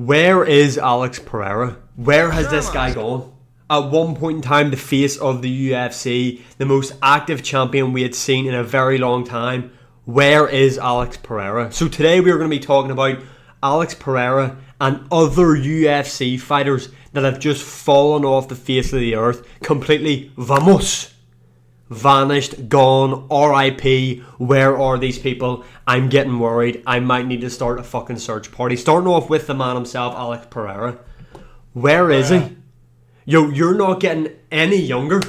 Where is Alex Pereira? Where has this guy gone? At one point in time, the face of the UFC, the most active champion we had seen in a very long time. Where is Alex Pereira? So today we are going to be talking about Alex Pereira and other UFC fighters that have just fallen off the face of the earth. Completely vanished, gone, RIP. Where are these people? I'm getting worried. I might need to start a fucking search party. Starting off with the man himself, Alex Pereira. Where is he? Yo, you're not getting any younger.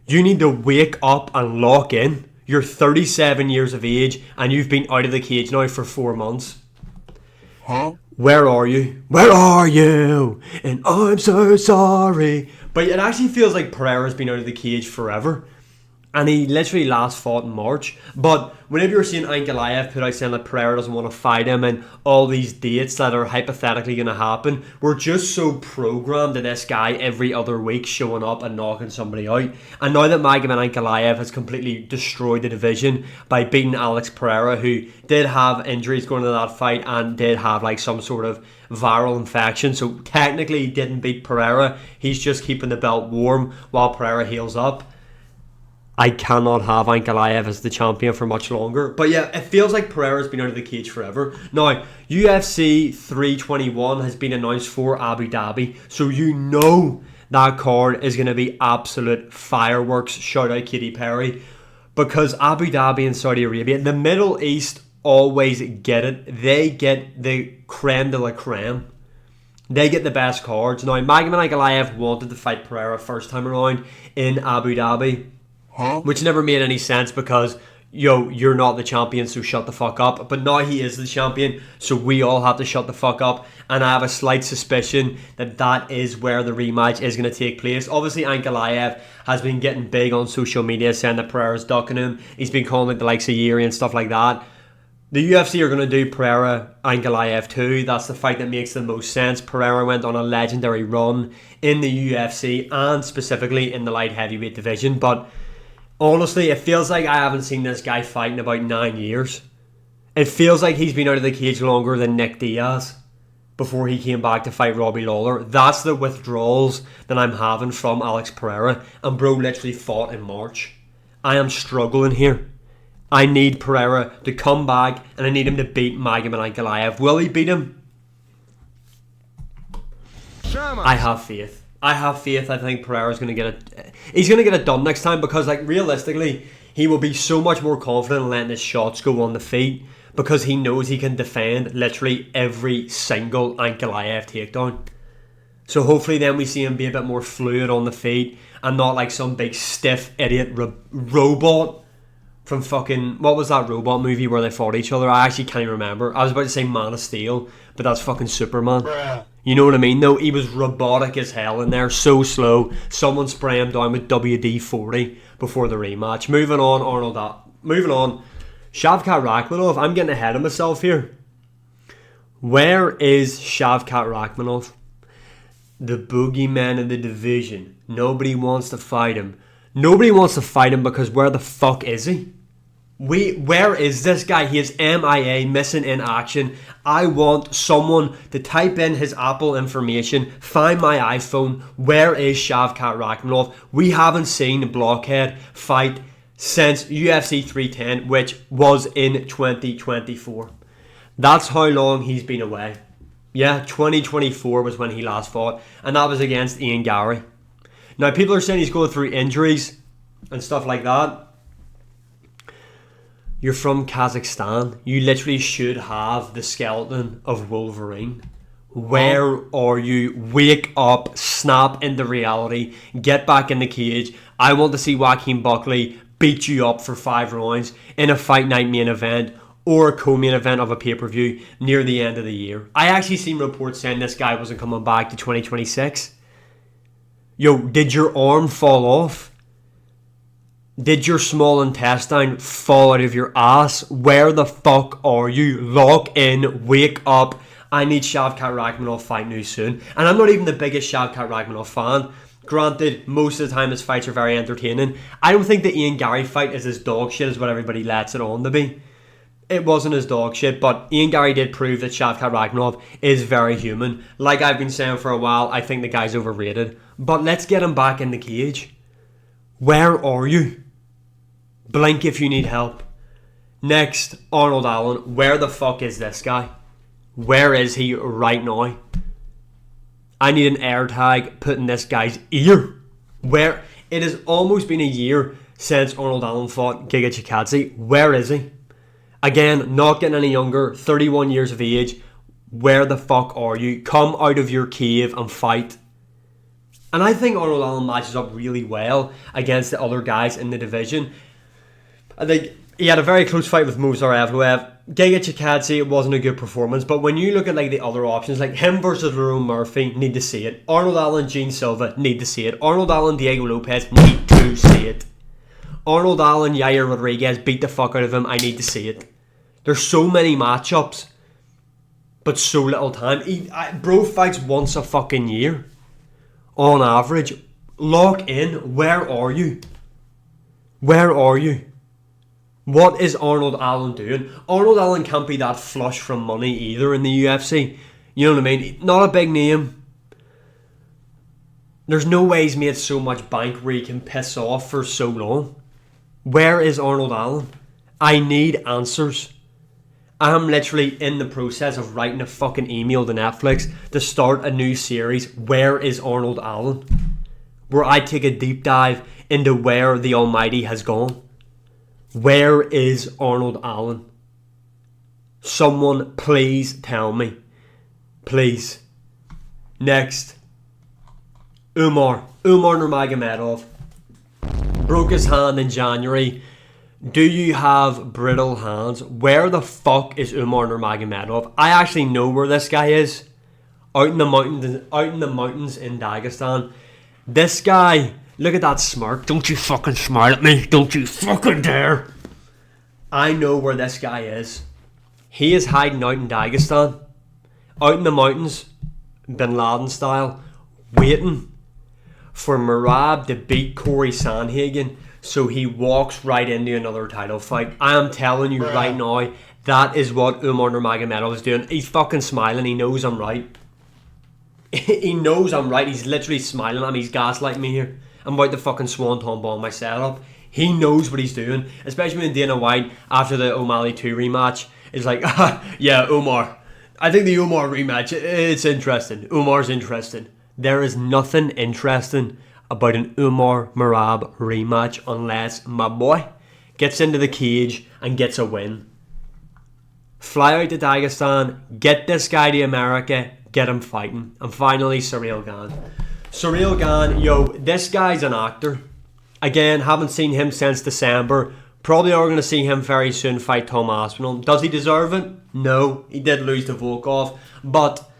You need to wake up and lock in. You're 37 years of age and you've been out of the cage now for 4 months. Huh? Where are you? Where are you? And I'm so sorry. But it actually feels like Pereira's been out of the cage forever. And he literally last fought in March. But whenever you're seeing Ankalaev put out saying that Pereira doesn't want to fight him and all these dates that are hypothetically going to happen, we're just so programmed to this guy every other week showing up and knocking somebody out. And now that Magomed Ankalaev has completely destroyed the division by beating Alex Pereira, who did have injuries going into that fight and did have like some sort of viral infection, so technically he didn't beat Pereira. He's just keeping the belt warm while Pereira heals up. I cannot have Ankalaev as the champion for much longer. But yeah, it feels like Pereira's been out of the cage forever. Now, UFC 321 has been announced for Abu Dhabi. So you know that card is going to be absolute fireworks. Shout out Katy Perry. Because Abu Dhabi and Saudi Arabia, the Middle East always get it. They get the creme de la creme. They get the best cards. Now, Magomed Ankalaev wanted to fight Pereira first time around in Abu Dhabi. Which never made any sense because, you're not the champion, so shut the fuck up. But now he is the champion, so we all have to shut the fuck up. And I have a slight suspicion that that is where the rematch is going to take place. Obviously, Ankalaev has been getting big on social media, saying that Pereira's ducking him. He's been calling it the likes of Yuri and stuff like that. The UFC are going to do Pereira Ankalaev 2. That's the fight that makes the most sense. Pereira went on a legendary run in the UFC and specifically in the light heavyweight division. But honestly, it feels like I haven't seen this guy fight in about 9 years. It feels like he's been out of the cage longer than Nick Diaz before he came back to fight Robbie Lawler. That's the withdrawals that I'm having from Alex Pereira. And bro literally fought in March. I am struggling here. I need Pereira to come back and I need him to beat Magomed Ankalaev. Will he beat him? I have faith. I think Pereira's going to get it. He's going to get it done next time because, like, realistically, he will be so much more confident in letting his shots go on the feet because he knows he can defend literally every single Ankalaev takedown. So hopefully then we see him be a bit more fluid on the feet and not like some big stiff idiot robot from fucking, what was that robot movie where they fought each other? I actually can't even remember. I was about to say Man of Steel, but that's fucking Superman. Bruh. You know what I mean? Though he was robotic as hell in there, so slow. Someone spray him down with WD-40 before the rematch. Moving on, Shavkat Rakmanov. I'm getting ahead of myself here. Where is Shavkat Rakmanov? The boogeyman in the division. Nobody wants to fight him. Nobody wants to fight him because where the fuck is he? Where is this guy? He is MIA, missing in action. I want someone to type in his Apple information, find my iPhone. Where is Shavkat Rakmanov? We haven't seen Blockhead fight since UFC 310, which was in 2024. That's how long he's been away. Yeah, 2024 was when he last fought, and that was against Ian Gary. Now, people are saying he's going through injuries and stuff like that. You're from Kazakhstan. You literally should have the skeleton of Wolverine. Where are you? Wake up, snap into reality, get back in the cage. I want to see Joaquin Buckley beat you up for 5 rounds in a fight night main event or a co-main event of a pay-per-view near the end of the year. I actually seen reports saying this guy wasn't coming back to 2026. Yo, did your arm fall off? Did your small intestine fall out of your ass? Where the fuck are you? Lock in, wake up. I need Shavkat Rakmanov fighting you soon. And I'm not even the biggest Shavkat Rakmanov fan. Granted, most of the time his fights are very entertaining. I don't think the Ian Gary fight is as dog shit as what everybody lets it on to be. it wasn't his dog shit, but Ian Gary did prove that Shavkat Rakmanov is very human. Like I've been saying for a while, I think the guy's overrated. But let's get him back in the cage. Where are you? Blink if you need help. Next, Arnold Allen. Where the fuck is this guy? Where is he right now? I need an air tag put in this guy's ear. Where? It has almost been a year since Arnold Allen fought Giga Chikadze. Where is he? Again, not getting any younger, 31 years of age. Where the fuck are you? Come out of your cave and fight. And I think Arnold Allen matches up really well against the other guys in the division. I think he had a very close fight with Movsar Evloev. Giga Chikadze, it wasn't a good performance, but when you look at like the other options, like him versus Lerone Murphy, need to see it. Arnold Allen, Gene Silva, need to see it. Arnold Allen, Diego Lopez, need to see it. Arnold Allen, Yair Rodriguez, beat the fuck out of him, I need to see it. There's so many matchups, but so little time. Bro fights once a fucking year. On average. Lock in. Where are you? Where are you? What is Arnold Allen doing? Arnold Allen can't be that flush from money either in the UFC. You know what I mean? Not a big name. There's no way he's made so much bank where he can piss off for so long. Where is Arnold Allen? I need answers. I'm literally in the process of writing a fucking email to Netflix to start a new series. Where is Arnold Allen? Where I take a deep dive into where the Almighty has gone. Where is Arnold Allen? Someone please tell me. Please. Next. Umar Magdov broke his hand in January. Do you have brittle hands? Where the fuck is Umar Magdov? I actually know where this guy is. Out in the mountains in Dagestan. This guy, look at that smirk. Don't you fucking smile at me. Don't you fucking dare. I know where this guy is. He is hiding out in Dagestan. Out in the mountains, Bin Laden style, waiting for Merab to beat Corey Sandhagen so he walks right into another title fight. I am telling you right now, that is what Umar Magomedov is doing. He's fucking smiling. He knows I'm right. He knows I'm right. He's literally smiling at me. He's gaslighting me here. I'm about to fucking swanton bomb my setup. He knows what he's doing. Especially when Dana White, after the O'Malley 2 rematch, is like, yeah, Umar. I think the Umar rematch, it's interesting. Umar's interesting. There is nothing interesting about an Umar Merab rematch unless my boy gets into the cage and gets a win. Fly out to Dagestan, get this guy to America, get him fighting. And finally, Surreal Gan. Surreal Gan, yo, this guy's an actor. Again, haven't seen him since December. Probably are going to see him very soon fight Tom Aspinall. Does he deserve it? No, he did lose to Volkov. But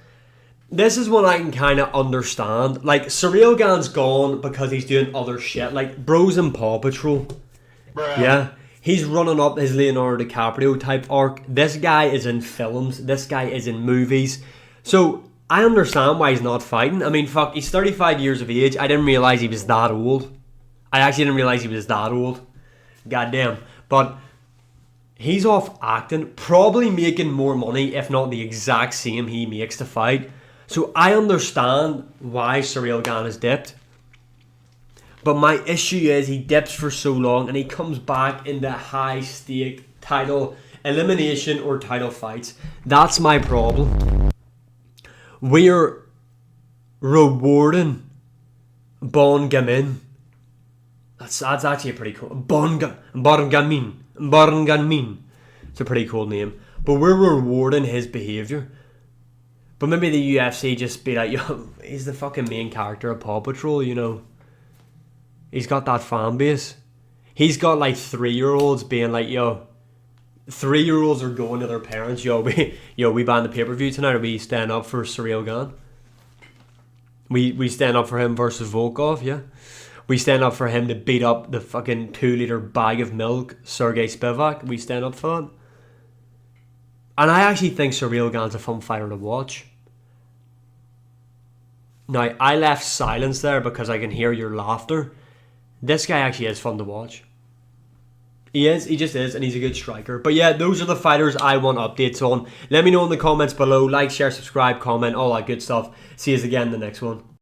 this is what I can kind of understand. Like, Surreal Gan's gone because he's doing other shit. Like, bro's in Paw Patrol. Bruh. Yeah. He's running up his Leonardo DiCaprio type arc. This guy is in films. This guy is in movies. So, I understand why he's not fighting. I mean, fuck, he's 35 years of age. I didn't realise he was that old. I actually didn't realise he was that old. Goddamn. But he's off acting. Probably making more money, if not the exact same he makes to fight. So I understand why Surreal Gan has dipped. But my issue is he dips for so long and he comes back into high stake title elimination or title fights. That's my problem. We're rewarding Bon Gamin. That's actually a pretty cool... Bon Gamin. It's a pretty cool name. But we're rewarding his behaviour. But maybe the UFC just be like, yo, he's the fucking main character of Paw Patrol, you know. He's got that fan base. He's got like 3-year-olds being like, yo, 3-year-olds are going to their parents, we buying the pay-per-view tonight, or we stand up for Surreal Gan? We stand up for him versus Volkov, yeah. We stand up for him to beat up the fucking 2-litre bag of milk, Sergey Spivak. We stand up for that. And I actually think Surreal Gan's a fun fighter to watch. Now, I left silence there because I can hear your laughter. This guy actually is fun to watch. He is. He just is, and he's a good striker. But yeah, those are the fighters I want updates on. Let me know in the comments below. Like, share, subscribe, comment, all that good stuff. See you again in the next one.